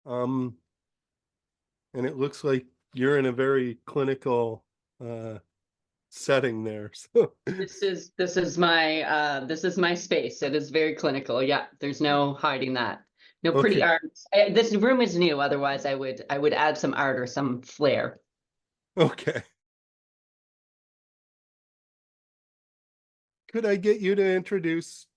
And it looks like you're in a very clinical setting there. So This is my space. It is very clinical. Yeah, there's no hiding that. No pretty okay, art. This room is new. Otherwise, I would add some art or some flair. okay. Could I get you to introduce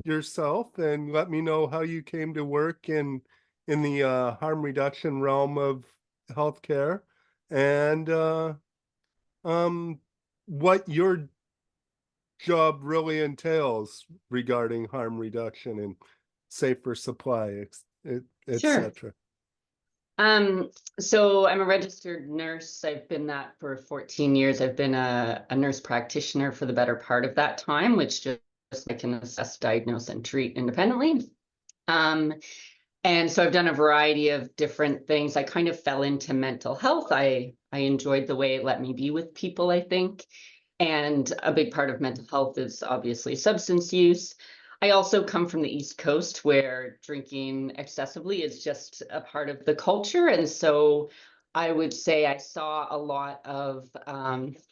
yourself and let me know how you came to work in the harm reduction realm of healthcare, and um what your job really entails regarding harm reduction and safer supply, Sure. etc. So I'm a registered nurse. I've been that for 14 years. I've been a nurse practitioner for the better part of that time, which just I can assess, diagnose, and treat independently. Um, and so I've done a variety of different things. I kind of fell into mental health. I enjoyed the way it let me be with people, I think. And a big part of mental health is obviously substance use. I also come from the East Coast where drinking excessively is just a part of the culture. And so I would say I saw a lot of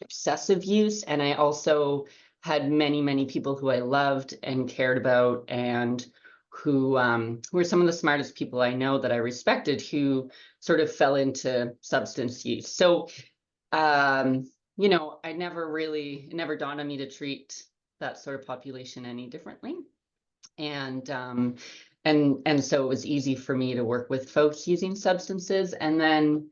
excessive use. And I also had many, many people who I loved and cared about, and who were some of the smartest people I know that I respected, who sort of fell into substance use. So it never dawned on me to treat that sort of population any differently. And so it was easy for me to work with folks using substances. And then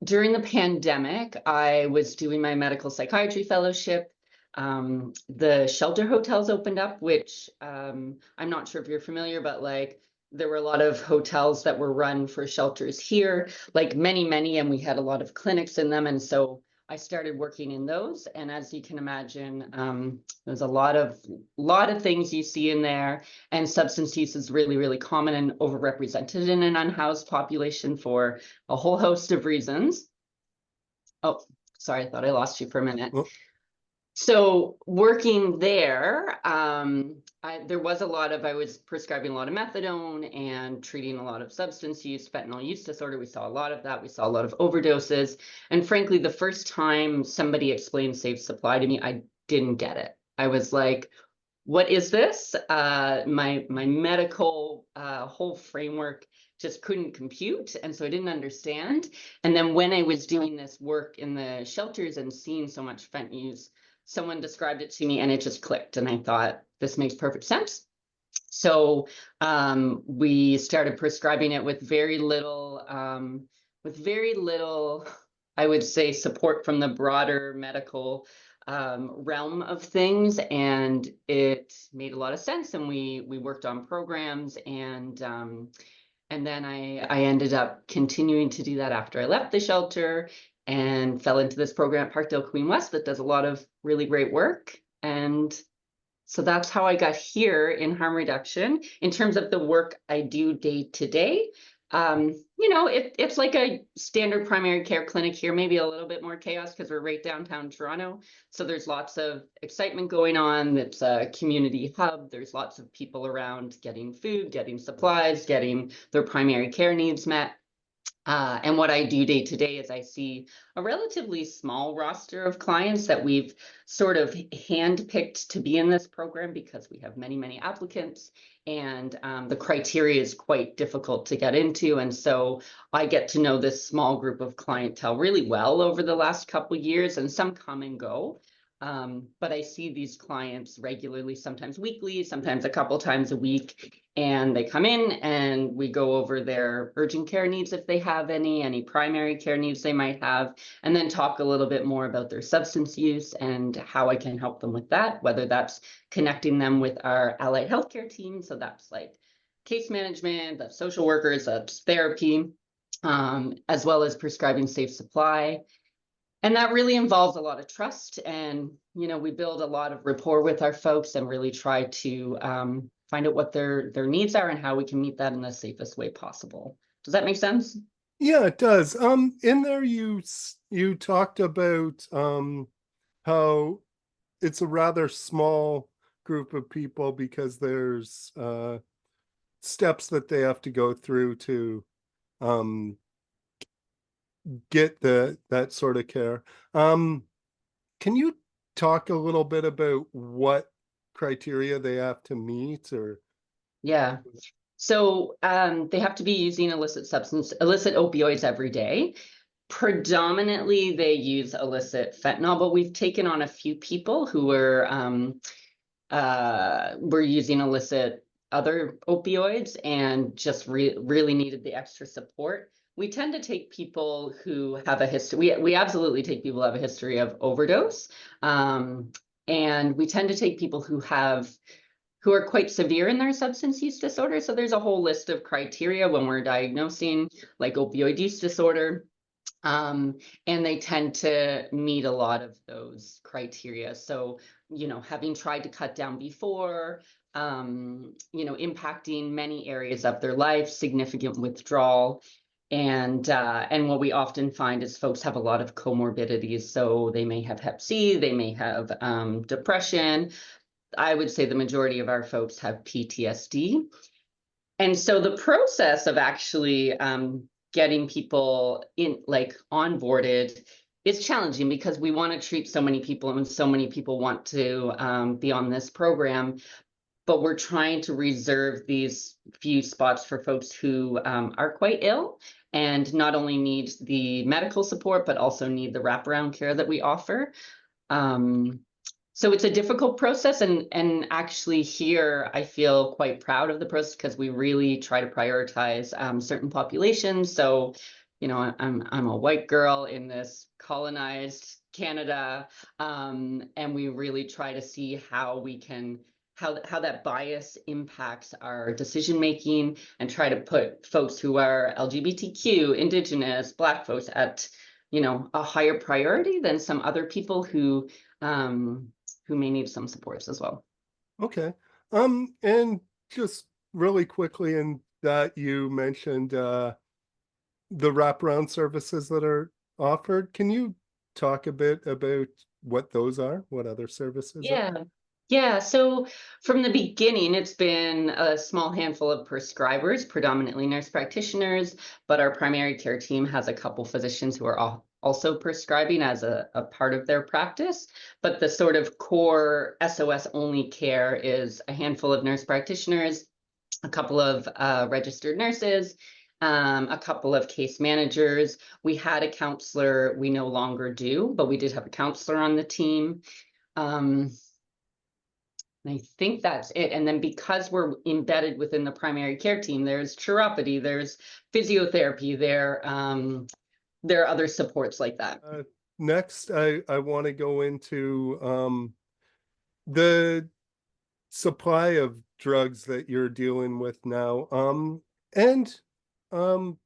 during the pandemic, I was doing my medical psychiatry fellowship. The shelter hotels opened up, which I'm not sure if you're familiar, but like there were a lot of hotels that were run for shelters here, like many, and we had a lot of clinics in them. And so I started working in those. And as you can imagine, there's a lot of things you see in there. And substance use is really, really common and overrepresented in an unhoused population for a whole host of reasons. Oh, sorry, I thought I lost you for a minute. Well, So working there, I was prescribing a lot of methadone and treating a lot of substance use, fentanyl use disorder. We saw a lot of that. We saw a lot of overdoses. And frankly, the first time somebody explained safe supply to me, I didn't get it. I was like, what is this? My medical whole framework just couldn't compute, and so I didn't understand. And then when I was doing this work in the shelters and seeing so much fent use, someone described it to me and it just clicked, and I thought, this makes perfect sense. So we started prescribing it with very little, I would say, support from the broader medical realm of things, and it made a lot of sense. And we worked on programs, and then I ended up continuing to do that after I left the shelter and fell into this program at Parkdale Queen West that does a lot of really great work. And so that's how I got here in harm reduction. In terms of the work I do day to day, it's like a standard primary care clinic here, maybe a little bit more chaos because we're right downtown Toronto. So there's lots of excitement going on. It's a community hub. There's lots of people around getting food, getting supplies, getting their primary care needs met. And what I do day to day is I see a relatively small roster of clients that we've sort of handpicked to be in this program because we have many, many applicants, and the criteria is quite difficult to get into. And so I get to know this small group of clientele really well over the last couple of years, and some come and go. But I see these clients regularly, sometimes weekly, sometimes a couple times a week, and they come in and we go over their urgent care needs if they have any primary care needs they might have, and then talk a little bit more about their substance use and how I can help them with that, whether that's connecting them with our allied healthcare team. So that's like case management, that's social workers, that's therapy, as well as prescribing safe supply. And that really involves a lot of trust. And, we build a lot of rapport with our folks and really try to find out what their needs are and how we can meet that in the safest way possible. Does that make sense? yeah, it does. In there you talked about how it's a rather small group of people because there's steps that they have to go through to um, get that sort of care. Can you talk a little bit about what criteria they have to meet or? Yeah. So they have to be using illicit opioids every day. Predominantly, they use illicit fentanyl, but we've taken on a few people who were using illicit other opioids and just really needed the extra support. We tend to take people who have a history. We absolutely take people who have a history of overdose, and we tend to take people who are quite severe in their substance use disorder. So there's a whole list of criteria when we're diagnosing like opioid use disorder. And they tend to meet a lot of those criteria. So, having tried to cut down before, impacting many areas of their life, significant withdrawal. And what we often find is folks have a lot of comorbidities. So they may have Hep C, they may have depression. I would say the majority of our folks have PTSD. And so the process of actually getting people onboarded is challenging because we want to treat so many people and so many people want to be on this program, but we're trying to reserve these few spots for folks who are quite ill and not only need the medical support, but also need the wraparound care that we offer. So it's a difficult process, and actually here I feel quite proud of the process because we really try to prioritize certain populations. So, I'm a white girl in this colonized Canada, and we really try to see how we can how that bias impacts our decision making, and try to put folks who are LGBTQ, Indigenous, Black folks at a higher priority than some other people who may need some supports as well. Okay. And just really quickly in that you mentioned the wraparound services that are offered. Can you talk a bit about what those are? What other services are? Yeah. Yeah, so from the beginning, it's been a small handful of prescribers, predominantly nurse practitioners, but our primary care team has a couple physicians who are also prescribing as a part of their practice. But the sort of core SOS only care is a handful of nurse practitioners, a couple of registered nurses, a couple of case managers. We had a counselor, we no longer do, but we did have a counselor on the team. And I think that's it. And then because we're embedded within the primary care team, there's chiropody, there's physiotherapy, there are other supports like that. Next, I want to go into the supply of drugs that you're dealing with now. And I'm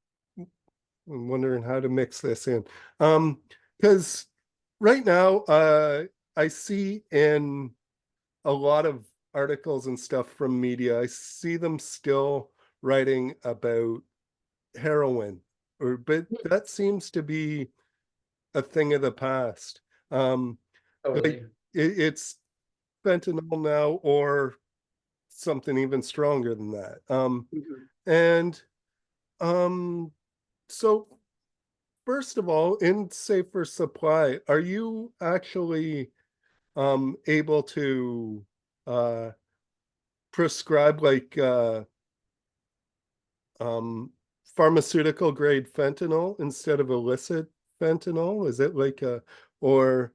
wondering how to mix this in. Because right now, I see in a lot of articles and stuff from media, I see them still writing about heroin, but that seems to be a thing of the past. Like Totally. it's fentanyl now or something even stronger than that. Mhm. And so first of all, in Safer Supply, are you actually able to uh prescribe like um pharmaceutical grade fentanyl instead of illicit fentanyl? Is it like a or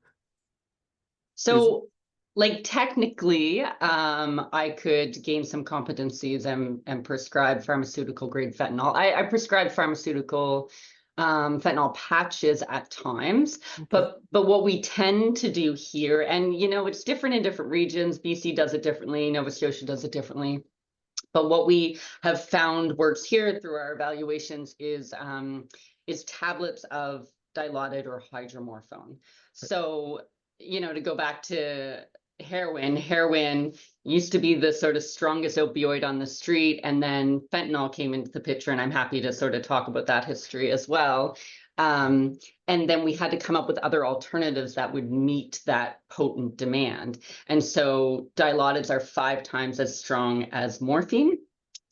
is So, like technically, I could gain some competencies and prescribe pharmaceutical grade fentanyl. I prescribe pharmaceutical fentanyl patches at times, okay, but what we tend to do here, and it's different in different regions. BC does it differently, Nova Scotia does it differently. But what we have found works here through our evaluations is tablets of dilaudid or hydromorphone. So, to go back to heroin used to be the sort of strongest opioid on the street, and then fentanyl came into the picture, and I'm happy to sort of talk about that history as well. And then we had to come up with other alternatives that would meet that potent demand. And so dilaudid are 5 times as strong as morphine.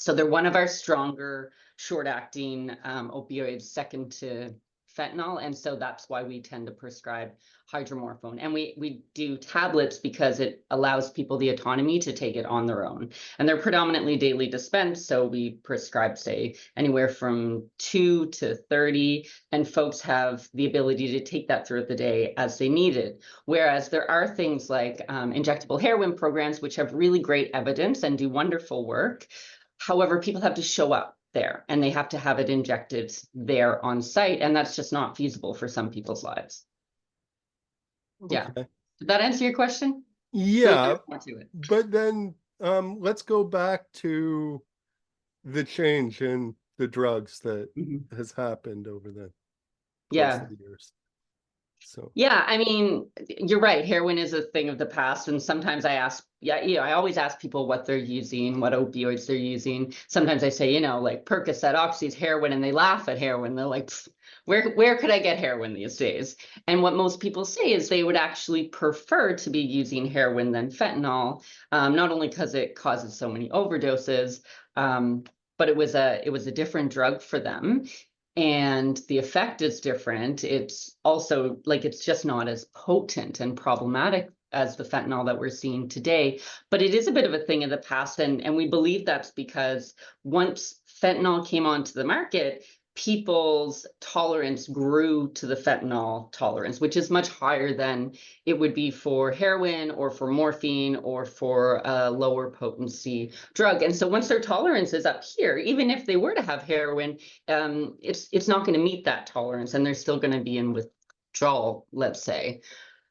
So they're one of our stronger short-acting opioids, second to fentanyl. And so that's why we tend to prescribe hydromorphone. And we do tablets because it allows people the autonomy to take it on their own. And they're predominantly daily dispensed. So we prescribe, say, anywhere from 2 to 30. And folks have the ability to take that throughout the day as they need it. Whereas there are things like injectable heroin programs, which have really great evidence and do wonderful work. However, people have to show up there and they have to have it injected there on site. And that's just not feasible for some people's lives. Yeah. Okay. Did that answer your question? Yeah, More to it. but then let's go back to the change in the drugs that has happened over the course Yeah. of the years. So Yeah, I mean, you're right. Heroin is a thing of the past. And sometimes I ask, I always ask people what they're using, what opioids they're using. Sometimes I say, like Percocet, Oxy's, heroin, and they laugh at heroin. They're like, where could I get heroin these days? And what most people say is they would actually prefer to be using heroin than fentanyl, not only because it causes so many overdoses, but it was a different drug for them. And the effect is different. It's also like it's just not as potent and problematic as the fentanyl that we're seeing today. But it is a bit of a thing of the past. And we believe that's because once fentanyl came onto the market, people's tolerance grew to the fentanyl tolerance, which is much higher than it would be for heroin or for morphine or for a lower potency drug. And so once their tolerance is up here, even if they were to have heroin, it's not going to meet that tolerance and they're still going to be in withdrawal, let's say.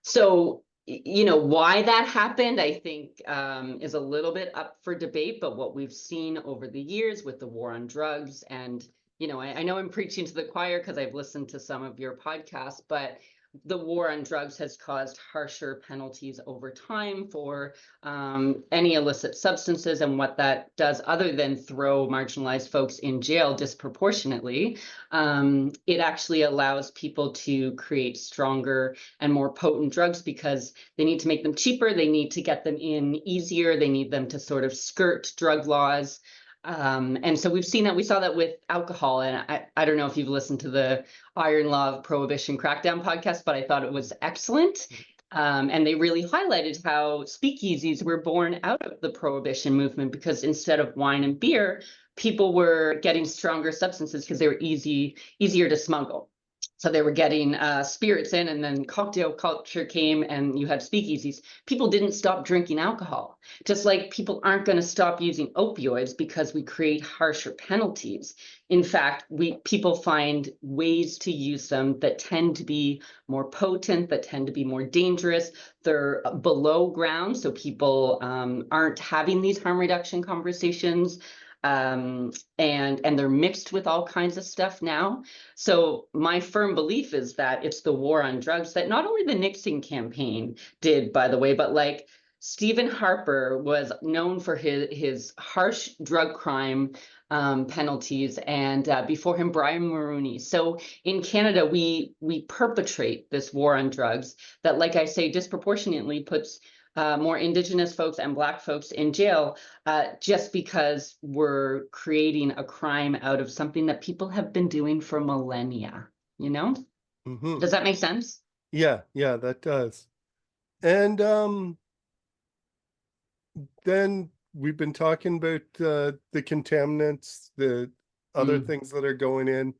So why that happened, I think, is a little bit up for debate. But what we've seen over the years with the war on drugs, and I know I'm preaching to the choir because I've listened to some of your podcasts, but the war on drugs has caused harsher penalties over time for any illicit substances. And what that does, other than throw marginalized folks in jail disproportionately, it actually allows people to create stronger and more potent drugs because they need to make them cheaper. They need to get them in easier. They need them to sort of skirt drug laws. And so we saw that with alcohol. And I don't know if you've listened to the Iron Law of Prohibition Crackdown podcast, but I thought it was excellent. And they really highlighted how speakeasies were born out of the prohibition movement because instead of wine and beer, people were getting stronger substances because they were easier to smuggle. So they were getting spirits in, and then cocktail culture came and you had speakeasies. People didn't stop drinking alcohol, just like people aren't going to stop using opioids because we create harsher penalties. In fact, people find ways to use them that tend to be more potent, that tend to be more dangerous. They're below ground, so people aren't having these harm reduction conversations. And they're mixed with all kinds of stuff now. So my firm belief is that it's the war on drugs that not only the Nixon campaign did, by the way, but like Stephen Harper was known for his harsh drug crime penalties, and before him, Brian Mulroney. So in Canada, we perpetrate this war on drugs that, like I say, disproportionately puts more Indigenous folks and Black folks in jail just because we're creating a crime out of something that people have been doing for millennia, Does that make sense? yeah, that does. And then we've been talking about the contaminants, the other things that are going in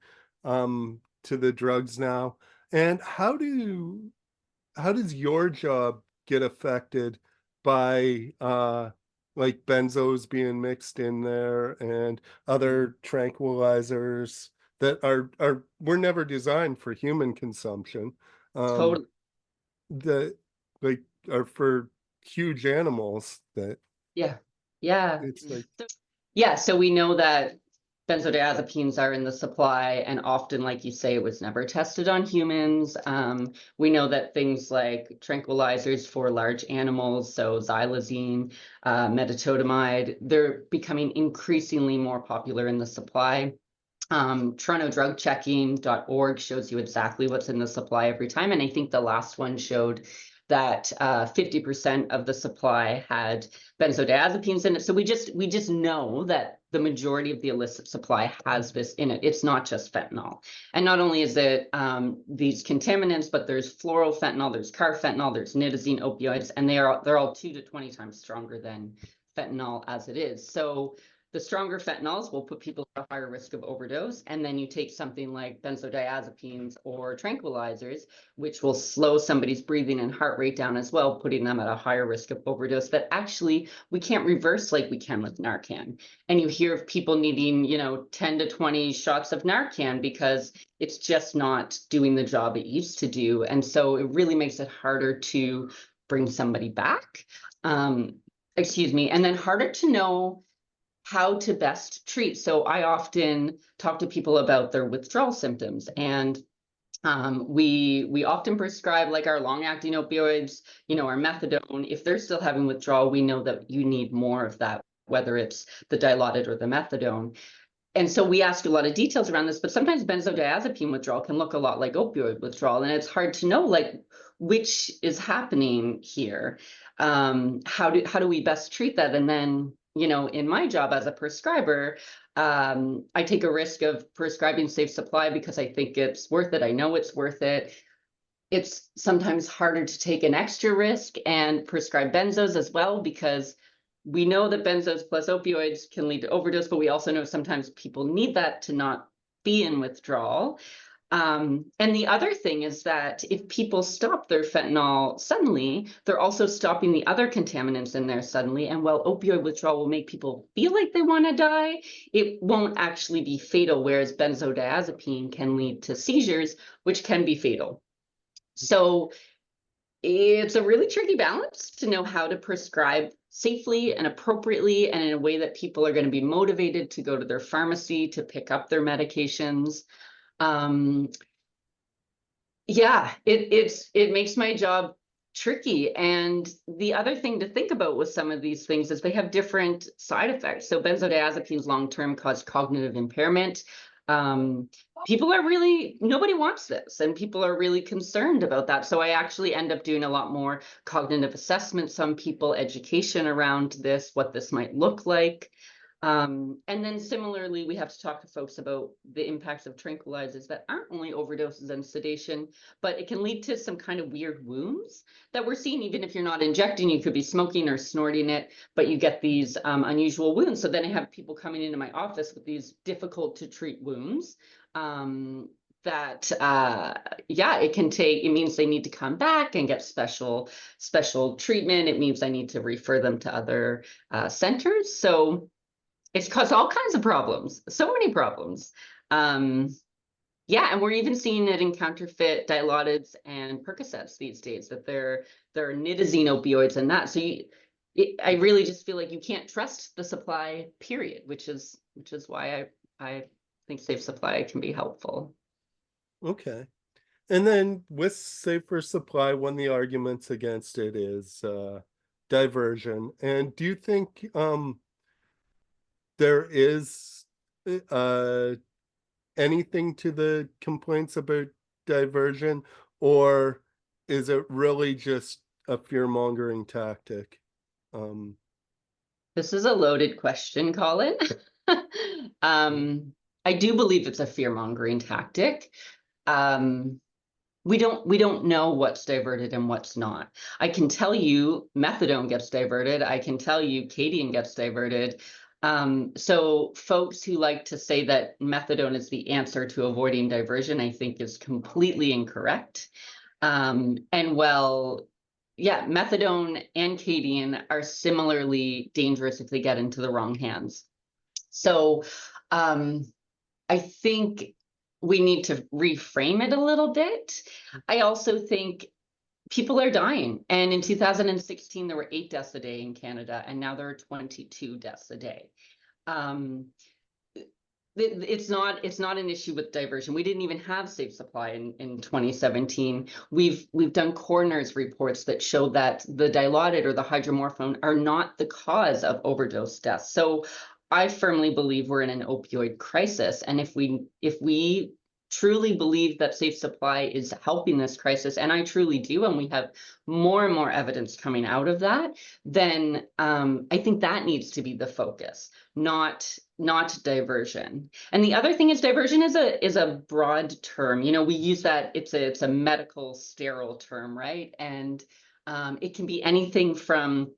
to the drugs now. And how does your job get affected by like benzos being mixed in there and other tranquilizers that were never designed for human consumption, Totally. that like are for huge animals that Yeah. Yeah. it's like Yeah. So we know that benzodiazepines are in the supply, and often, like you say, it was never tested on humans. We know that things like tranquilizers for large animals, so xylazine, metoclopramide, they're becoming increasingly more popular in the supply. TorontoDrugChecking.org shows you exactly what's in the supply every time. And I think the last one showed that 50% of the supply had benzodiazepines in it. So we just know that the majority of the illicit supply has this in it. It's not just fentanyl. And not only is it these contaminants, but there's fluorofentanyl, there's carfentanil, there's nitazene opioids, and they're all 2 to 20 times stronger than fentanyl as it is. So the stronger fentanyls will put people at a higher risk of overdose. And then you take something like benzodiazepines or tranquilizers, which will slow somebody's breathing and heart rate down as well, putting them at a higher risk of overdose that actually we can't reverse like we can with Narcan. And you hear of people needing, 10 to 20 shots of Narcan because it's just not doing the job it used to do. And so it really makes it harder to bring somebody back. Excuse me. And then harder to know how to best treat. So I often talk to people about their withdrawal symptoms, and we often prescribe like our long-acting opioids, our methadone. If they're still having withdrawal, we know that you need more of that, whether it's the Dilaudid or the methadone. And so we ask a lot of details around this, but sometimes benzodiazepine withdrawal can look a lot like opioid withdrawal, and it's hard to know like which is happening here. How do we best treat that? And then, in my job as a prescriber, I take a risk of prescribing Safe Supply because I think it's worth it. I know it's worth it. It's sometimes harder to take an extra risk and prescribe benzos as well, because we know that benzos plus opioids can lead to overdose, but we also know sometimes people need that to not be in withdrawal. And the other thing is that if people stop their fentanyl suddenly, they're also stopping the other contaminants in there suddenly. And while opioid withdrawal will make people feel like they want to die, it won't actually be fatal, whereas benzodiazepine can lead to seizures, which can be fatal. So it's a really tricky balance to know how to prescribe safely and appropriately and in a way that people are going to be motivated to go to their pharmacy to pick up their medications. Yeah, it makes my job tricky. And the other thing to think about with some of these things is they have different side effects. So benzodiazepines long-term cause cognitive impairment. Nobody wants this, and people are really concerned about that. So I actually end up doing a lot more cognitive assessments on people, education around this, what this might look like. And then similarly, we have to talk to folks about the impacts of tranquilizers that aren't only overdoses and sedation, but it can lead to some kind of weird wounds that we're seeing. Even if you're not injecting, you could be smoking or snorting it, but you get these unusual wounds. So then I have people coming into my office with these difficult to treat wounds that it means they need to come back and get special treatment. It means I need to refer them to other centers. So it's caused all kinds of problems, so many problems. And we're even seeing it in counterfeit Dilaudid and Percocets these days, that there are nitazene opioids and that. So I really just feel like you can't trust the supply, period, which is why I think Safe Supply can be helpful. Okay. And then with Safer Supply, one of the arguments against it is diversion. And do you think there is anything to the complaints about diversion, or is it really just a fear-mongering tactic? This is a loaded question, Colin. I do believe it's a fear-mongering tactic. We don't know what's diverted and what's not. I can tell you methadone gets diverted. I can tell you Cadian gets diverted. So folks who like to say that methadone is the answer to avoiding diversion, I think is completely incorrect. Methadone and Cadian are similarly dangerous if they get into the wrong hands. So I think we need to reframe it a little bit. I also think people are dying. And in 2016, there were 8 deaths a day in Canada, and now there are 22 deaths a day. It's not an issue with diversion. We didn't even have Safe Supply in 2017. We've done coroner's reports that show that the Dilaudid or the hydromorphone are not the cause of overdose deaths. So I firmly believe we're in an opioid crisis. And if we truly believe that Safe Supply is helping this crisis, and I truly do, and we have more and more evidence coming out of that, then I think that needs to be the focus, not diversion. And the other thing is, diversion is a broad term. You know, we use that, it's a medical sterile term, right? And it can be anything from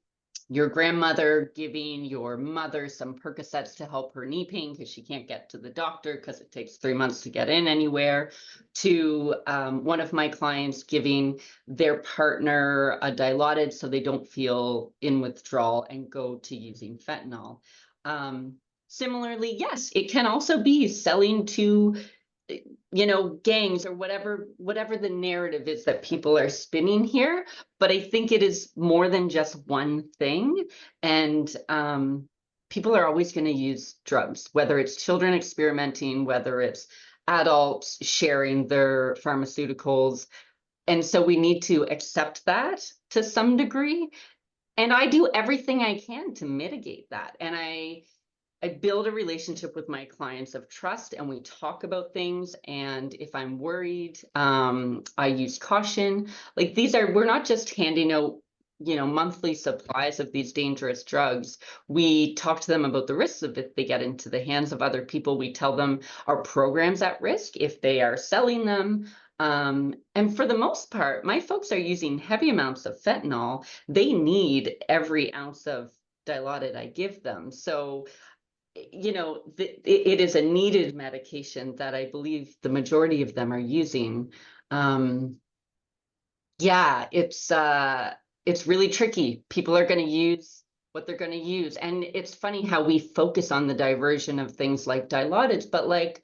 your grandmother giving your mother some Percocets to help her knee pain because she can't get to the doctor because it takes 3 months to get in anywhere, to one of my clients giving their partner a Dilaudid so they don't feel in withdrawal and go to using fentanyl. Similarly, yes, it can also be selling to, you know, gangs or whatever the narrative is that people are spinning here. But I think it is more than just one thing. And people are always going to use drugs, whether it's children experimenting, whether it's adults sharing their pharmaceuticals. And so we need to accept that to some degree. And I do everything I can to mitigate that. And I build a relationship with my clients of trust, and we talk about things. And if I'm worried, I use caution. Like, we're not just handing out, you know, monthly supplies of these dangerous drugs. We talk to them about the risks of if they get into the hands of other people. We tell them our program's at risk if they are selling them. And for the most part, my folks are using heavy amounts of fentanyl. They need every ounce of Dilaudid I give them. So, you know, it is a needed medication that I believe the majority of them are using. Yeah, it's really tricky. People are going to use what they're going to use. And it's funny how we focus on the diversion of things like Dilaudid, but like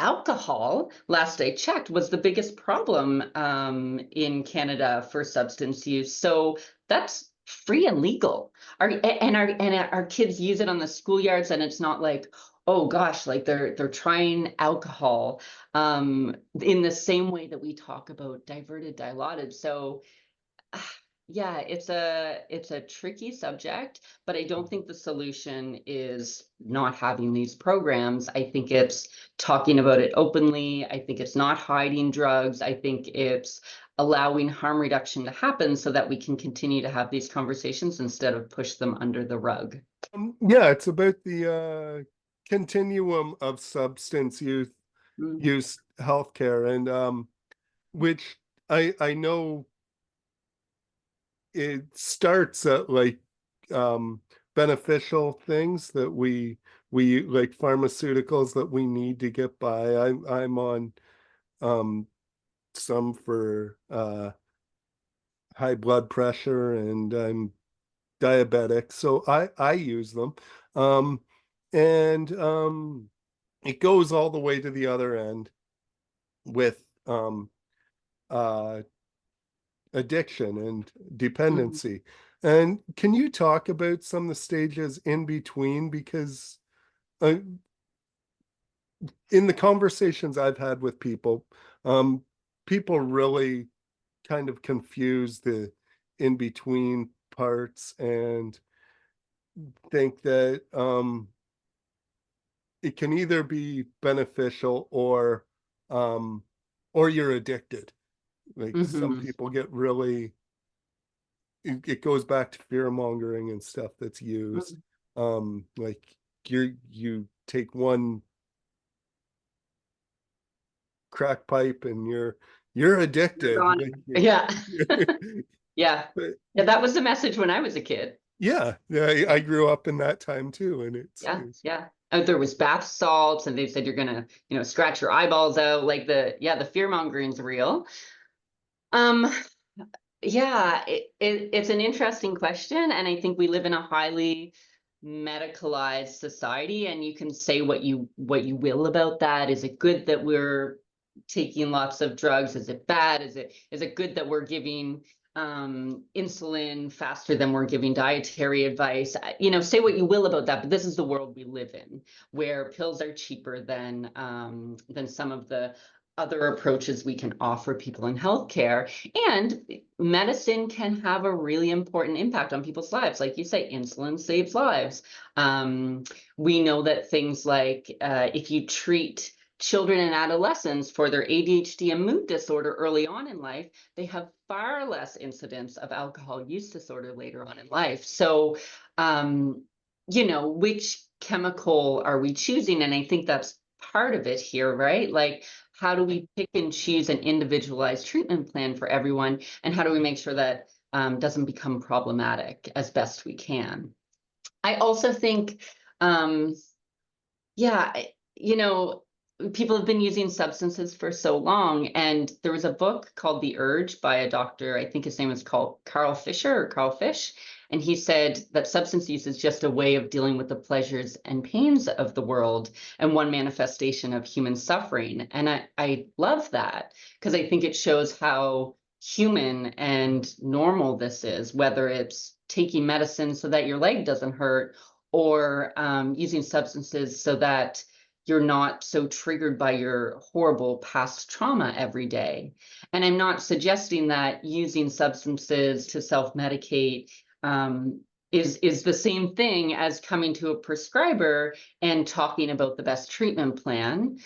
alcohol, last I checked, was the biggest problem in Canada for substance use. So that's free and legal. Our kids use it on the schoolyards, and it's not like, oh gosh, like they're trying alcohol in the same way that we talk about diverted Dilaudid. So yeah, it's a tricky subject, but I don't think the solution is not having these programs. I think it's talking about it openly. I think it's not hiding drugs. I think it's allowing harm reduction to happen so that we can continue to have these conversations instead of push them under the rug. Yeah, it's about the continuum of substance use healthcare, and which I know it starts at like beneficial things that we like pharmaceuticals that we need to get by. I'm on some for high blood pressure, and I'm diabetic, so I use them. And it goes all the way to the other end with uh addiction and dependency. And can you talk about some of the stages in between? Because in the conversations I've had with people, people really kind of confuse the in between parts and think that it can either be beneficial or you're addicted. Like some people get really, it goes back to fear mongering and stuff that's used. Like you take one crack pipe and you're addicted. Like, Yeah. Yeah. but Yeah, that was the message when I was a kid. yeah, I grew up in that time too, and Yeah. There was bath salts, and they said you're gonna, you know, scratch your eyeballs out. Like the fear mongering's real. Yeah, it's an interesting question, and I think we live in a highly medicalized society, and you can say what you will about that. Is it good that we're taking lots of drugs? Is it bad? Is it good that we're giving insulin faster than we're giving dietary advice? You know, say what you will about that, but this is the world we live in, where pills are cheaper than some of the other approaches we can offer people in healthcare. And medicine can have a really important impact on people's lives. Like you say, insulin saves lives. We know that things like if you treat children and adolescents for their ADHD and mood disorder early on in life, they have far less incidence of alcohol use disorder later on in life. So, which chemical are we choosing? And I think that's part of it here, right? Like, how do we pick and choose an individualized treatment plan for everyone? And how do we make sure that doesn't become problematic as best we can? I also think, um, yeah, people have been using substances for so long, and there was a book called The Urge by a doctor, I think his name is called Carl Fisher or Carl Fish, and he said that substance use is just a way of dealing with the pleasures and pains of the world and one manifestation of human suffering. And I love that because I think it shows how human and normal this is, whether it's taking medicine so that your leg doesn't hurt, or using substances so that you're not so triggered by your horrible past trauma every day. And I'm not suggesting that using substances to self-medicate is the same thing as coming to a prescriber and talking about the best treatment plan.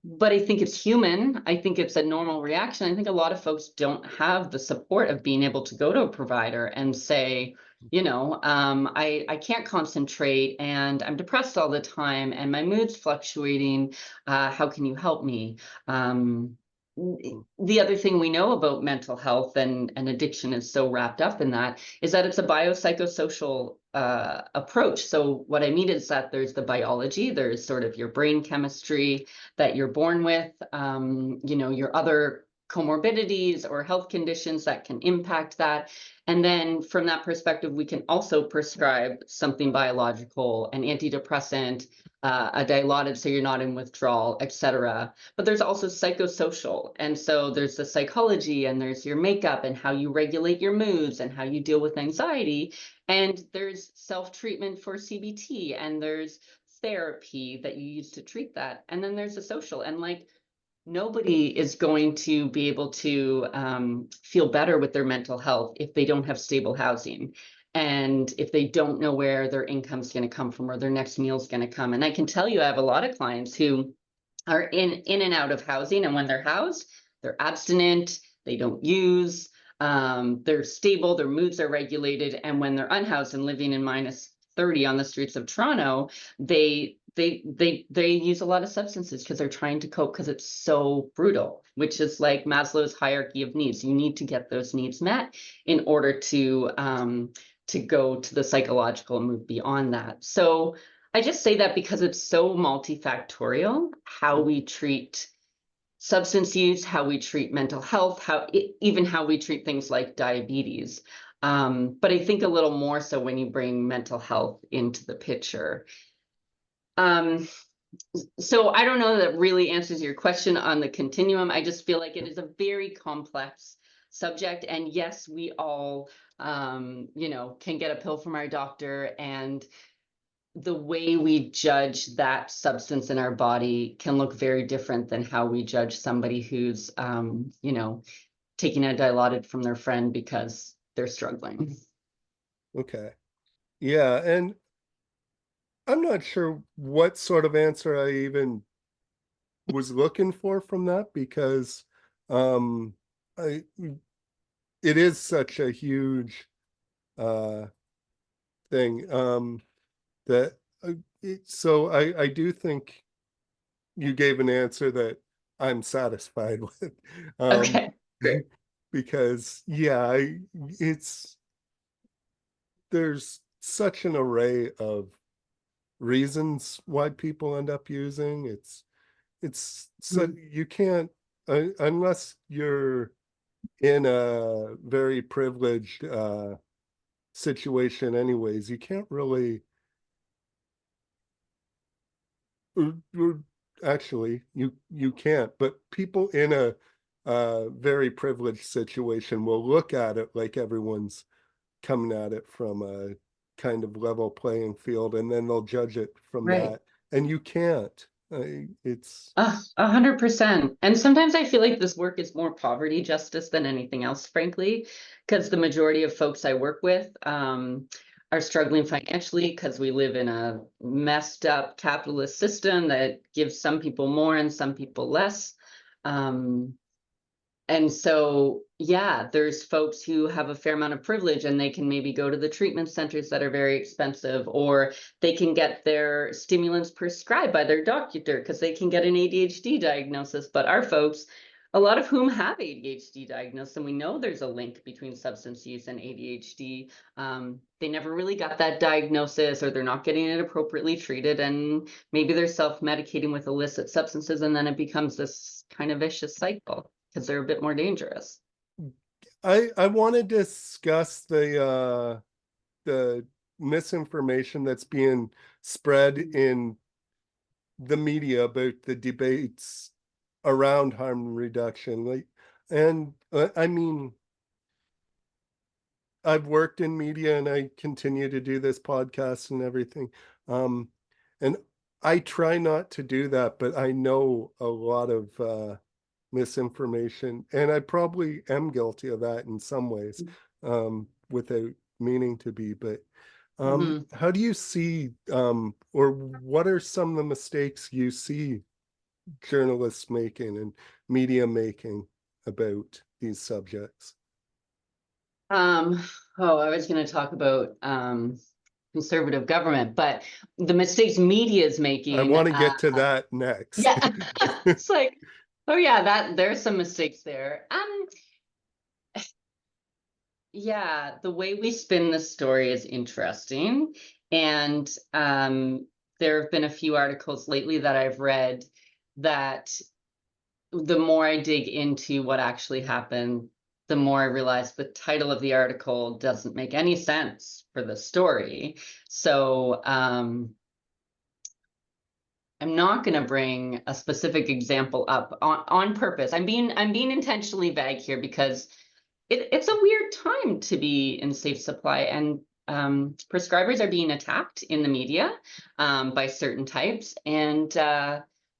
But I think it's human. I think it's a normal reaction. I think a lot of folks don't have the support of being able to go to a provider and say, I can't concentrate and I'm depressed all the time and my mood's fluctuating. How can you help me? The other thing we know about mental health and addiction is so wrapped up in that is that it's a biopsychosocial approach. So what I mean is that there's the biology, there's sort of your brain chemistry that you're born with, your other comorbidities or health conditions that can impact that. And then from that perspective, we can also prescribe something biological, an antidepressant, a dilaudid so you're not in withdrawal, et cetera. But there's also psychosocial. And so there's the psychology and there's your makeup and how you regulate your moods and how you deal with anxiety. And there's self-treatment for CBT and there's therapy that you use to treat that. And then there's the social. And like, nobody is going to be able to feel better with their mental health if they don't have stable housing. And if they don't know where their income's going to come from or their next meal's going to come. And I can tell you, I have a lot of clients who are in and out of housing. And when they're housed, they're abstinent, they don't use, they're stable, their moods are regulated. And when they're unhoused and living in -30 on the streets of Toronto, they use a lot of substances because they're trying to cope because it's so brutal, which is like Maslow's hierarchy of needs. You need to get those needs met in order to go to the psychological and move beyond that. So I just say that because it's so multifactorial, how we treat substance use, how we treat mental health, even how we treat things like diabetes. But I think a little more so when you bring mental health into the picture. So I don't know that really answers your question on the continuum. I just feel like it is a very complex subject. And yes, we all, can get a pill from our doctor, and the way we judge that substance in our body can look very different than how we judge somebody who's, taking a Dilaudid from their friend because they're struggling. Okay. Yeah, and I'm not sure what sort of answer I even was looking for from that, because I it is such a huge thing that so I do think you gave an answer that I'm satisfied with. Okay, great. Because yeah, there's such an array of reasons why people end up using. It's so you can't unless you're in a very privileged situation anyways, you can't really actually you can't, but people in a very privileged situation will look at it like everyone's coming at it from a kind of level playing field, and then they'll judge it from Right. that, and you can't. It's 100%. And sometimes I feel like this work is more poverty justice than anything else, frankly, because the majority of folks I work with are struggling financially because we live in a messed up capitalist system that gives some people more and some people less. And so, yeah, there's folks who have a fair amount of privilege and they can maybe go to the treatment centers that are very expensive, or they can get their stimulants prescribed by their doctor because they can get an ADHD diagnosis. But our folks, a lot of whom have ADHD diagnosis, and we know there's a link between substance use and ADHD, they never really got that diagnosis, or they're not getting it appropriately treated, and maybe they're self-medicating with illicit substances, and then it becomes this kind of vicious cycle because they're a bit more dangerous. I want to discuss the misinformation that's being spread in the media about the debates around harm reduction. Like, and I mean, I've worked in media and I continue to do this podcast and everything. And I try not to do that, but I know a lot of misinformation, and I probably am guilty of that in some ways, without meaning to be. But how do you see, or what are some of the mistakes you see journalists making and media making about these subjects? Oh, I was going to talk about conservative government, but the mistakes media is making. I want to get to that next. Yeah, it's like, oh yeah, that there's some mistakes there. Yeah, the way we spin the story is interesting, and there have been a few articles lately that I've read that the more I dig into what actually happened, the more I realize the title of the article doesn't make any sense for the story. So I'm not going to bring a specific example up on purpose. I'm being intentionally vague here because it's a weird time to be in safe supply, and prescribers are being attacked in the media by certain types, and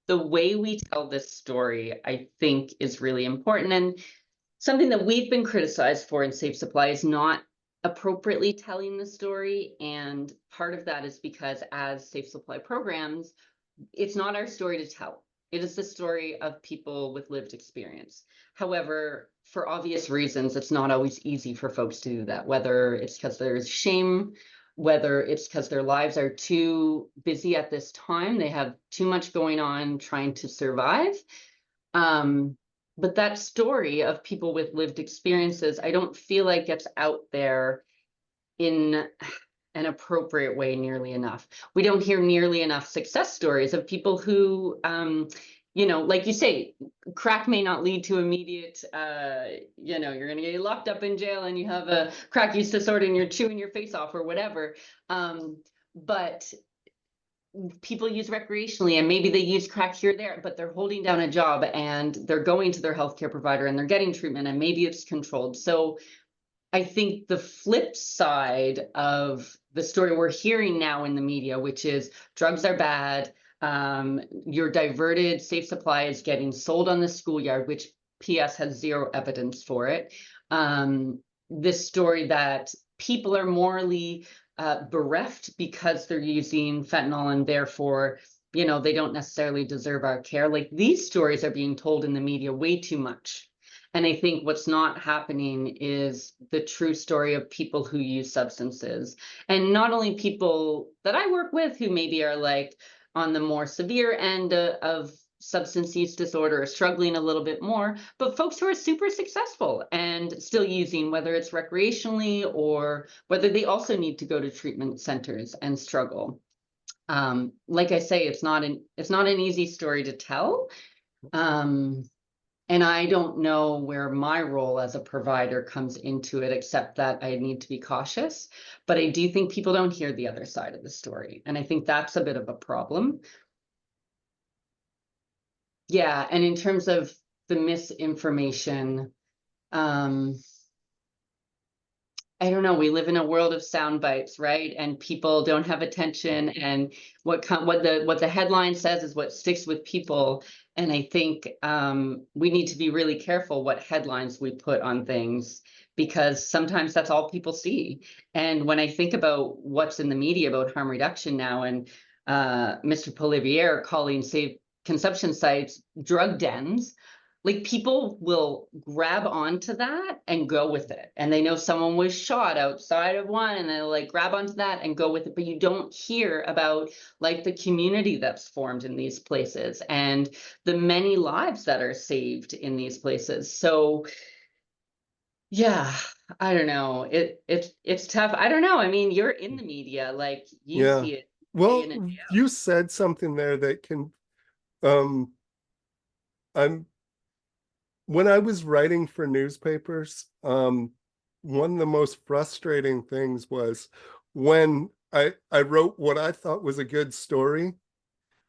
the way we tell this story, I think, is really important. And something that we've been criticized for in safe supply is not appropriately telling the story. And part of that is because as safe supply programs, it's not our story to tell. It is the story of people with lived experience. However, for obvious reasons, it's not always easy for folks to do that, whether it's because there's shame, whether it's because their lives are too busy at this time, they have too much going on trying to survive. But that story of people with lived experiences, I don't feel like gets out there in an appropriate way nearly enough. We don't hear nearly enough success stories of people who, like you say, crack may not lead to immediate, you're going to get locked up in jail and you have a crack use disorder and you're chewing your face off or whatever. But people use recreationally, and maybe they use crack here or there, but they're holding down a job and they're going to their healthcare provider and they're getting treatment, and maybe it's controlled. So I think the flip side of the story we're hearing now in the media, which is drugs are bad, your diverted safe supply is getting sold on the schoolyard, which PS has zero evidence for it. This story that people are morally bereft because they're using fentanyl and therefore, they don't necessarily deserve our care. Like, these stories are being told in the media way too much. And I think what's not happening is the true story of people who use substances. And not only people that I work with who maybe are like on the more severe end of substance use disorder or struggling a little bit more, but folks who are super successful and still using, whether it's recreationally or whether they also need to go to treatment centers and struggle. Like I say, it's not an easy story to tell. And I don't know where my role as a provider comes into it, except that I need to be cautious. But I do think people don't hear the other side of the story. And I think that's a bit of a problem. Yeah, and in terms of the misinformation, I don't know, we live in a world of sound bites, right? And people don't have attention, and what the headline says is what sticks with people. And I think we need to be really careful what headlines we put on things, because sometimes that's all people see. And when I think about what's in the media about harm reduction now, and Mr. Polivier calling safe consumption sites drug dens, like people will grab onto that and go with it. And they know someone was shot outside of one, and they'll like grab onto that and go with it. But you don't hear about like the community that's formed in these places and the many lives that are saved in these places. So yeah, I don't know. It's tough. I don't know. I mean, you're in the media, like you Yeah. see it day in Well, and day out. you said something there that can, um, I'm, when I was writing for newspapers, one of the most frustrating things was when I wrote what I thought was a good story,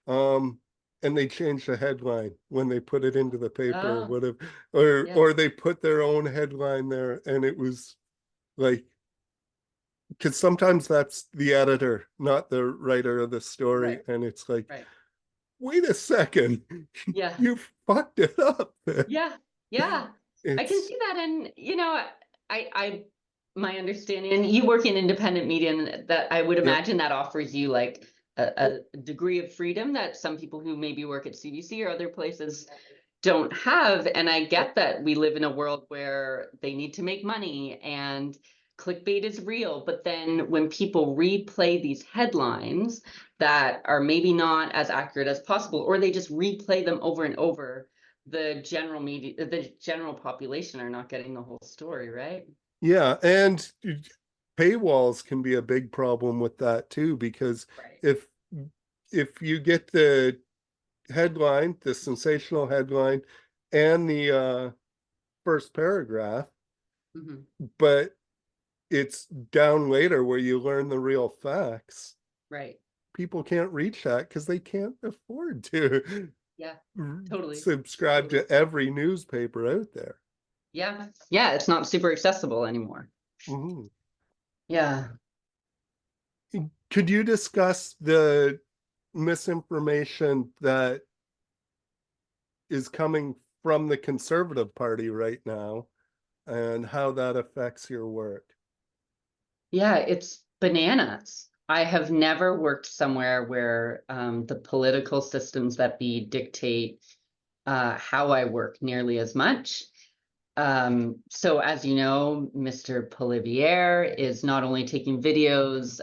um, and they changed the headline when they put it into the paper or Oh, whatever, yeah, or they put their own headline there, and it was like, because sometimes that's the editor, not the writer of the story, right, and it's like, right. wait a second, Yeah, you fucked it up. yeah, yeah. I can It's see that. And I my understanding, and you work in independent media, and that I would yeah, imagine that offers you like a degree of freedom that some people who maybe work at CBC or other places don't have. And I get that we live in a world where they need to make money and clickbait is real. But then when people replay these headlines that are maybe not as accurate as possible, or they just replay them over and over, the general media, the general population are not getting the whole story, right? yeah, and paywalls can be a big problem with that too, because Right. if if you get the headline, the sensational headline, and the first paragraph, Hmm. but it's down later where you learn the real facts, Right. people can't reach that because they can't afford to Yeah. Totally. subscribe Totally. to every newspaper out there. Yeah. Yeah. It's not super accessible anymore. Mhm. Yeah. Could you discuss the misinformation that is coming from the Conservative Party right now and how that affects your work? Yeah, it's bananas. I have never worked somewhere where the political systems that be dictate how I work nearly as much. So as you know, Mr. Polivier is not only taking videos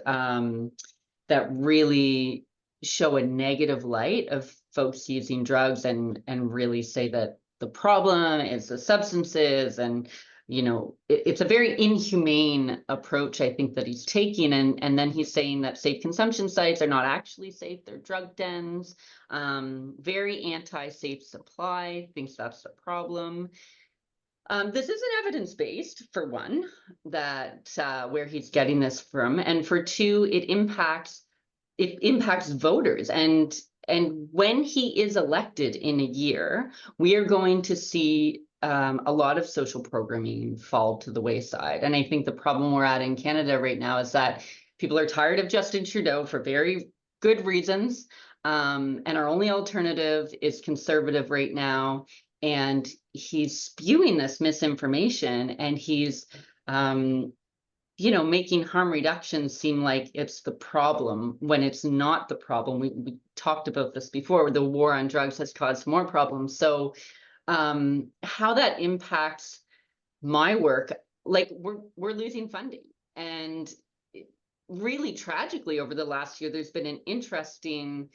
that really show a negative light of folks using drugs, and really say that the problem is the substances, and it's a very inhumane approach, I think, that he's taking. And then he's saying that safe consumption sites are not actually safe, they're drug dens. Very anti-safe supply, thinks that's the problem. This isn't evidence-based, for one, that where he's getting this from, and for two, it impacts voters. And when he is elected in a year, we are going to see a lot of social programming fall to the wayside. And I think the problem we're at in Canada right now is that people are tired of Justin Trudeau for very good reasons. And our only alternative is conservative right now. And he's spewing this misinformation, and he's making harm reduction seem like it's the problem when it's not the problem. We talked about this before, where the war on drugs has caused more problems. So how that impacts my work, like we're losing funding. And really tragically, over the last year, there's been an interesting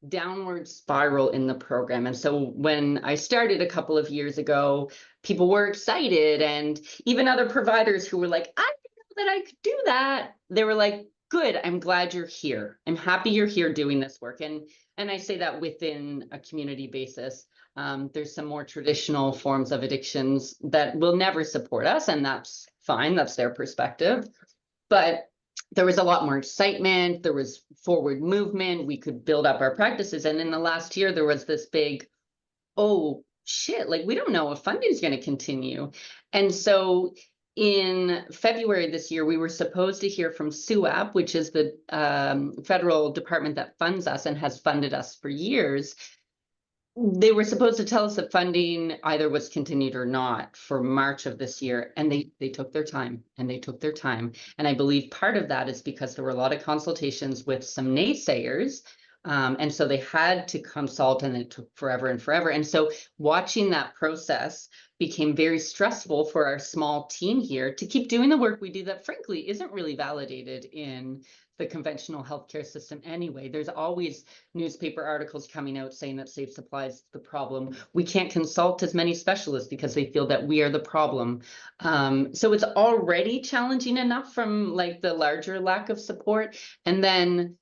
downward spiral in the program. And so when I started a couple of years ago, people were excited, and even other providers who were like, I didn't know that I could do that. They were like, good, I'm glad you're here. I'm happy you're here doing this work. And I say that within a community basis. There's some more traditional forms of addictions that will never support us, and that's fine. That's their perspective. But there was a lot more excitement, there was forward movement, we could build up our practices. And in the last year, there was this big, oh shit, like we don't know if funding is going to continue. And so in February this year, we were supposed to hear from SUAP, which is the federal department that funds us and has funded us for years. They were supposed to tell us that funding either was continued or not for March of this year, and they took their time, and they took their time. And I believe part of that is because there were a lot of consultations with some naysayers. And so they had to consult, and it took forever and forever. And so watching that process became very stressful for our small team here to keep doing the work we do that frankly isn't really validated in the conventional healthcare system anyway. There's always newspaper articles coming out saying that safe supply is the problem. We can't consult as many specialists because they feel that we are the problem. So it's already challenging enough from like the larger lack of support. And then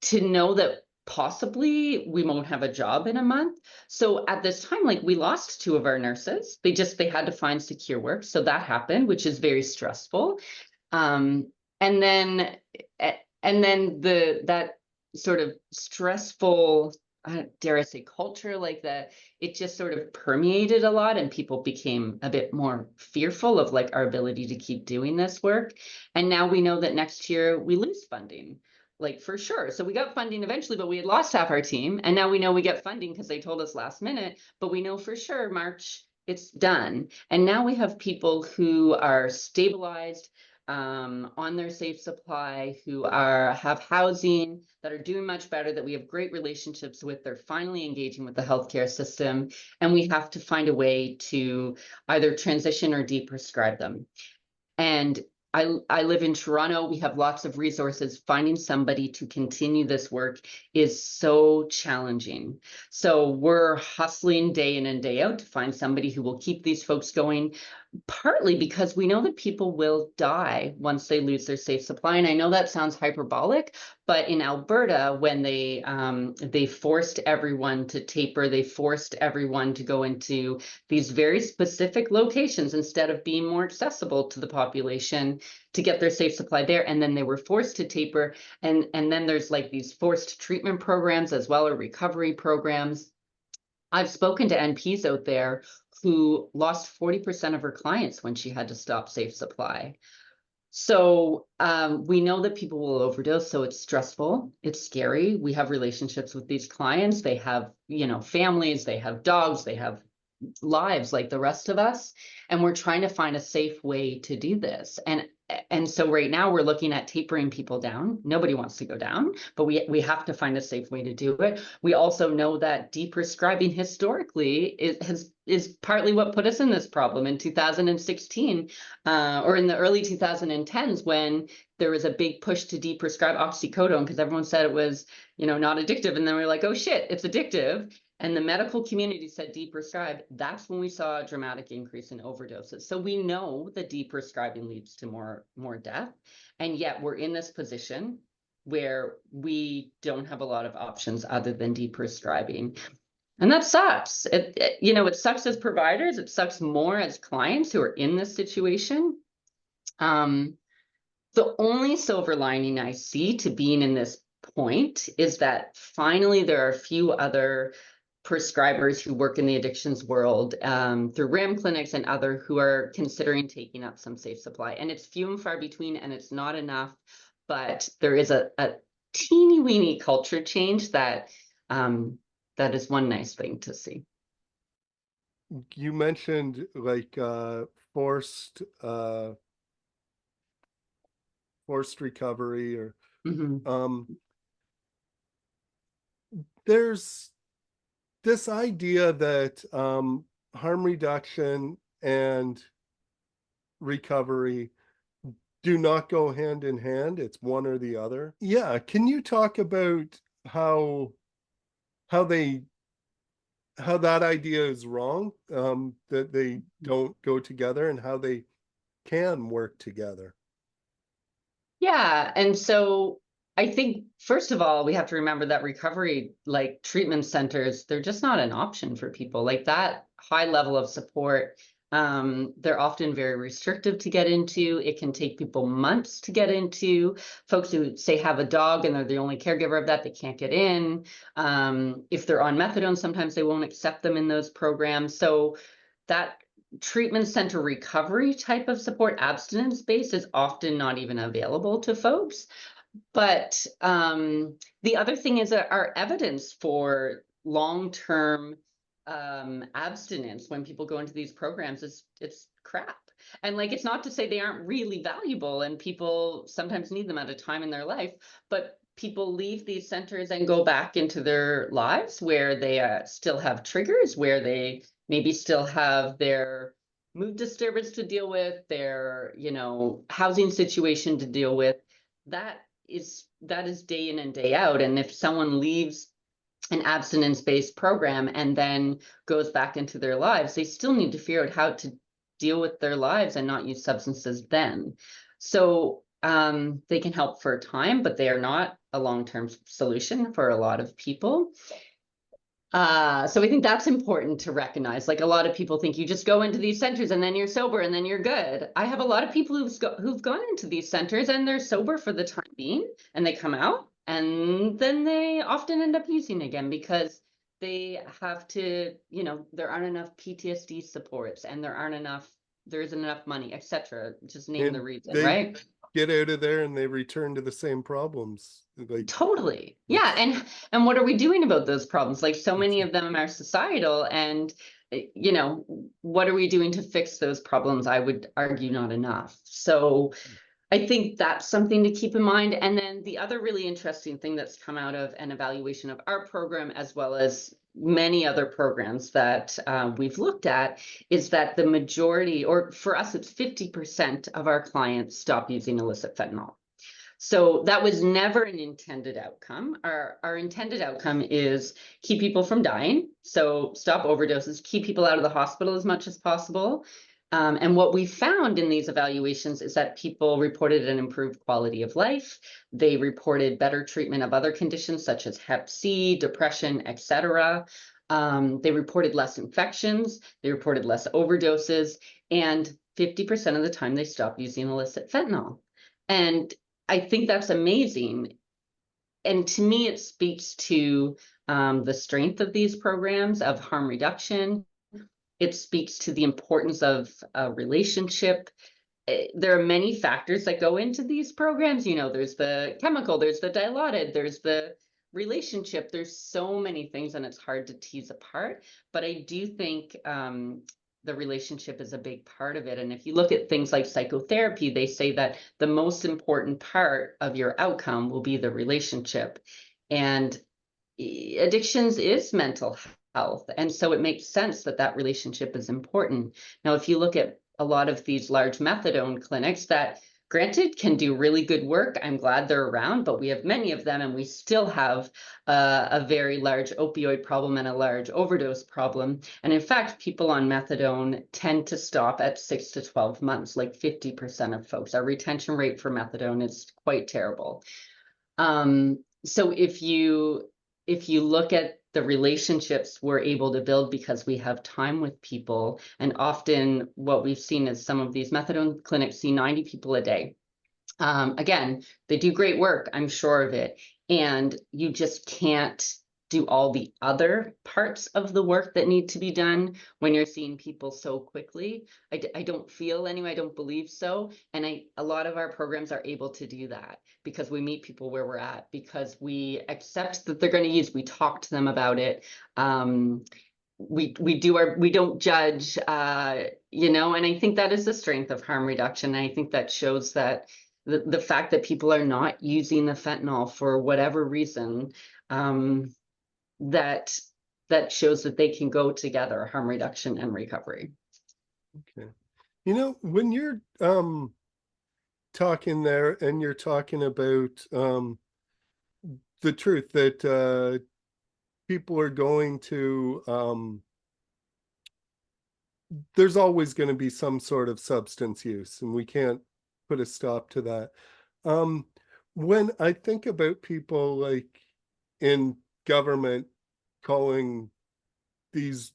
to know that possibly we won't have a job in a month. So at this time, like we lost 2 of our nurses. They had to find secure work. So that happened, which is very stressful. Um, and then that sort of stressful, dare I say, culture, like that, it just sort of permeated a lot, and people became a bit more fearful of like our ability to keep doing this work. And now we know that next year we lose funding, like for sure. So we got funding eventually, but we had lost half our team, and now we know we get funding because they told us last minute, but we know for sure March it's done. And now we have people who are stabilized on their safe supply, who have housing, that are doing much better, that we have great relationships with. They're finally engaging with the healthcare system, and we have to find a way to either transition or deprescribe them. And I live in Toronto. We have lots of resources. Finding somebody to continue this work is so challenging. So we're hustling day in and day out to find somebody who will keep these folks going, partly because we know that people will die once they lose their safe supply. And I know that sounds hyperbolic, but in Alberta, when they forced everyone to taper, they forced everyone to go into these very specific locations instead of being more accessible to the population to get their safe supply there. And then they were forced to taper. And then there's like these forced treatment programs as well, or recovery programs. I've spoken to NPs out there who lost 40% of her clients when she had to stop safe supply. So we know that people will overdose, so it's stressful, it's scary. We have relationships with these clients. They have, families, they have dogs, they have lives like the rest of us, and we're trying to find a safe way to do this. And so right now we're looking at tapering people down. Nobody wants to go down, but we have to find a safe way to do it. We also know that deprescribing historically is partly what put us in this problem in 2016, or in the early 2010s, when there was a big push to deprescribe oxycodone because everyone said it was, not addictive. And then we were like, oh shit, it's addictive. And the medical community said deprescribe. That's when we saw a dramatic increase in overdoses. So we know that deprescribing leads to more death. And yet we're in this position where we don't have a lot of options other than deprescribing. And that sucks. It sucks as providers. It sucks more as clients who are in this situation. The only silver lining I see to being in this point is that finally there are a few other prescribers who work in the addictions world, through RAM clinics and other, who are considering taking up some safe supply. And it's few and far between, and it's not enough, but there is a teeny weeny culture change that is one nice thing to see. You mentioned like forced recovery, or there's this idea that harm reduction and recovery do not go hand in hand. It's one or the other. Yeah, can you talk about how that idea is wrong, that they don't go together, and how they can work together? Yeah, and so I think, first of all, we have to remember that recovery, like treatment centers, they're just not an option for people. Like that high level of support, they're often very restrictive to get into. It can take people months to get into. Folks who say have a dog and they're the only caregiver of that, they can't get in. If they're on methadone, sometimes they won't accept them in those programs. So that treatment center recovery type of support, abstinence based, is often not even available to folks. But the other thing is that our evidence for long-term abstinence when people go into these programs is it's crap. And like, it's not to say they aren't really valuable and people sometimes need them at a time in their life, but people leave these centers and go back into their lives where they still have triggers, where they maybe still have their mood disturbance to deal with, their, you know, housing situation to deal with. That is day in and day out. And if someone leaves an abstinence-based program and then goes back into their lives, they still need to figure out how to deal with their lives and not use substances then. So they can help for a time, but they are not a long-term solution for a lot of people. So I think that's important to recognize. Like, a lot of people think you just go into these centers and then you're sober and then you're good. I have a lot of people who've gone into these centers and they're sober for the time being, and they come out and then they often end up using again because they have to, you know, there aren't enough PTSD supports and there isn't enough money, etc. Just name the And reason, they right? get out of there and they return to the same problems. Like, Totally. Yeah. it's And what are we doing about those problems? Like, so many of them are societal, and you know, what are we doing to fix those problems? I would argue not enough. So I think that's something to keep in mind. And then the other really interesting thing that's come out of an evaluation of our program, as well as many other programs that we've looked at, is that the majority, or for us, it's 50% of our clients stop using illicit fentanyl. So that was never an intended outcome. Our intended outcome is keep people from dying. So stop overdoses, keep people out of the hospital as much as possible. And what we found in these evaluations is that people reported an improved quality of life. They reported better treatment of other conditions such as Hep C, depression, etc. They reported less infections. They reported less overdoses. And 50% of the time they stopped using illicit fentanyl. And I think that's amazing. And to me, it speaks to the strength of these programs of harm reduction. It speaks to the importance of a relationship. There are many factors that go into these programs. You know, there's the chemical, there's the dilaudid, there's the relationship. There's so many things, and it's hard to tease apart. But I do think the relationship is a big part of it. And if you look at things like psychotherapy, they say that the most important part of your outcome will be the relationship. And addictions is mental health. And so it makes sense that that relationship is important. Now, if you look at a lot of these large methadone clinics that, granted, can do really good work, I'm glad they're around, but we have many of them, and we still have a very large opioid problem and a large overdose problem. And in fact, people on methadone tend to stop at 6 to 12 months, like 50% of folks. Our retention rate for methadone is quite terrible. So if you look at the relationships we're able to build because we have time with people, and often what we've seen is some of these methadone clinics see 90 people a day. Again, they do great work, I'm sure of it. And you just can't do all the other parts of the work that need to be done when you're seeing people so quickly. I don't feel, anyway, I don't believe so. And a lot of our programs are able to do that because we meet people where we're at, because we accept that they're going to use, we talk to them about it. We don't judge, you know, and I think that is the strength of harm reduction. And I think that shows that the fact that people are not using the fentanyl for whatever reason, that shows that they can go together, harm reduction and recovery. okay. You know, when you're talking there and you're talking about the truth that people are going to there's always going to be some sort of substance use, and we can't put a stop to that. When I think about people like in government calling these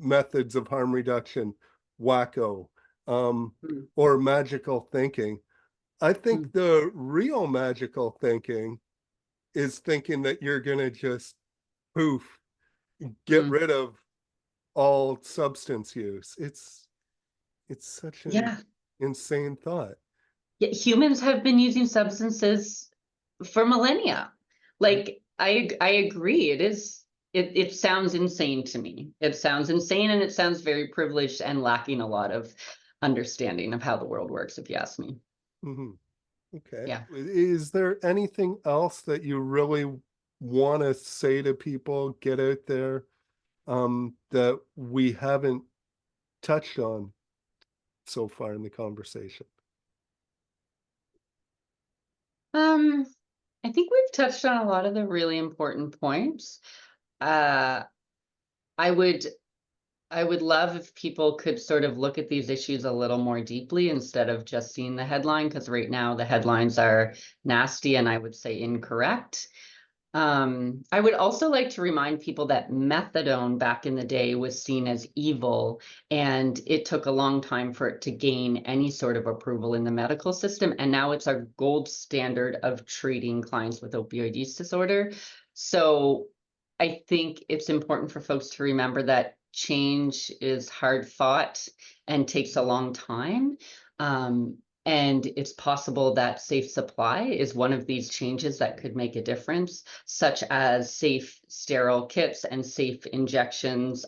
methods of harm reduction wacko, or magical thinking, I think the real magical thinking is thinking that you're going to just poof, get rid of all substance use. It's such an Yeah. insane thought. Yeah, humans have been using substances for millennia. Like, I agree, it is it sounds insane to me. It sounds insane, and it sounds very privileged and lacking a lot of understanding of how the world works, if you ask me. Mhm. Okay. Yeah. Is there anything else that you really want to say to people, get out there, that we haven't touched on so far in the conversation? Um, I think we've touched on a lot of the really important points. Uh, I would I would love if people could sort of look at these issues a little more deeply instead of just seeing the headline, because right now the headlines are nasty and I would say incorrect. I would also like to remind people that methadone back in the day was seen as evil, and it took a long time for it to gain any sort of approval in the medical system. And now it's our gold standard of treating clients with opioid use disorder. So I think it's important for folks to remember that change is hard fought and takes a long time. Um, and it's possible that safe supply is one of these changes that could make a difference, such as safe sterile kits and safe injections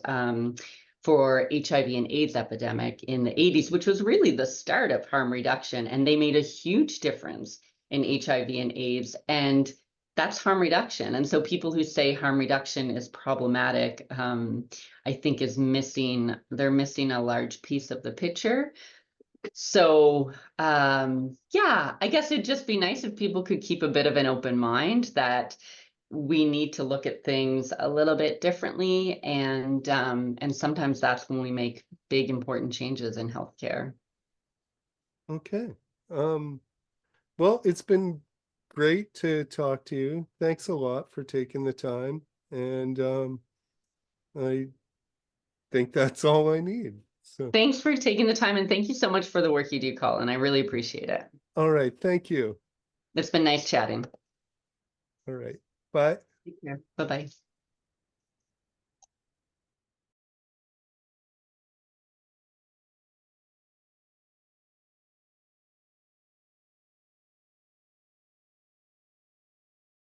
for HIV and AIDS epidemic in the 80s, which was really the start of harm reduction. And they made a huge difference in HIV and AIDS. And that's harm reduction. And so people who say harm reduction is problematic, I think they're missing a large piece of the picture. So, yeah, I guess it'd just be nice if people could keep a bit of an open mind that we need to look at things a little bit differently, and sometimes that's when we make big important changes in healthcare. Okay. Well, it's been great to talk to you. Thanks a lot for taking the time. And I think that's all I need. So, Thanks for taking the time, and thank you so much for the work you do, Colin. I really appreciate it. all right. Thank you. It's been nice chatting. All right. Bye. Take care. Bye-bye.